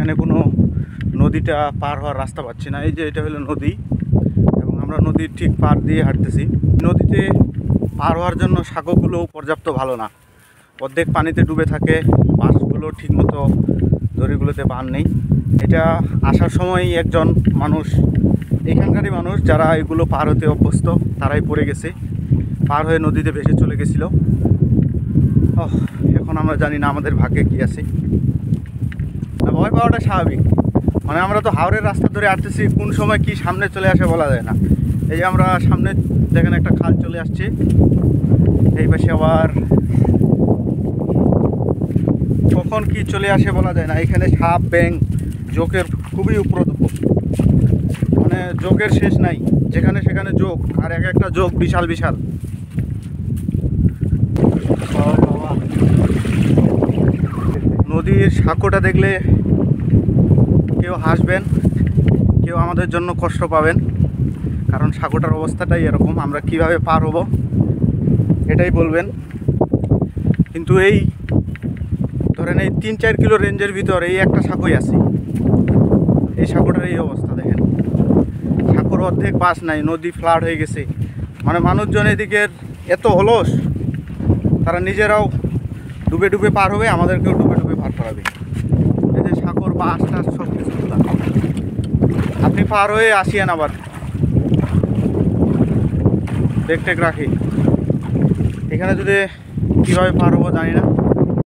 এখানে কোনো নদীটা পার হওয়ার রাস্তা পাচ্ছি না। এই যে এটা হলো নদী এবং আমরা নদীর ঠিক পার দিয়ে হাঁটতেছি। নদীতে পার হওয়ার জন্য সাঁকোগুলো পর্যাপ্ত ভালো না, অর্ধেক পানিতে ডুবে থাকে, বাঁশগুলো ঠিকমতো দড়িগুলোতে বাঁধ নেই। এটা আসার সময় একজন মানুষ, এখানকারই মানুষ যারা এগুলো পার হতে অভ্যস্ত, তারাই পড়ে গেছে, পার হয়ে নদীতে ভেসে চলে গেছিলো। এখন আমরা জানি না আমাদের ভাগ্যে কী আছে। ভয় পাওয়াটা স্বাভাবিক, মানে আমরা তো হাওরের রাস্তা ধরে আসতেছি, কোন সময় কি সামনে চলে আসে বলা যায় না। এই যে আমরা সামনে দেখেন একটা খাল চলে আসছে, এই পাশে আবার কখন কি চলে আসে বলা যায় না। এখানে সাপ, ব্যাঙ, জোকের খুবই উপদ্রব, মানে জোকের শেষ নাই, যেখানে সেখানে জোক, আর এক একটা জোক বিশাল বিশাল। নদীর সাঁকোটা দেখলে কেউ হাসবেন, কেউ আমাদের জন্য কষ্ট পাবেন, কারণ সাঁকোটার অবস্থাটাই এরকম। আমরা কিভাবে পার হব এটাই বলবেন। কিন্তু এই ধরেন এই 3-4 কিলো রেঞ্জের ভিতর এই একটা সাঁকোই আছে, এই সাঁকোটার এই অবস্থা দেখেন। সাঁকোর অর্ধেক বাস নাই, নদী ফ্লাড হয়ে গেছে। মানে মানুষজন এদিকের এত অলস, তারা নিজেরাও ডুবে ডুবে পার হবে, আমাদেরকেও ডুবে ডুবে পার করাবে। এই যে সাঁকোর বাস টাস সব কিছু, আপনি পার হয়ে আসিয়েন, আবার দেখ রাখি। এখানে যদি কীভাবে পার হবো জানি না।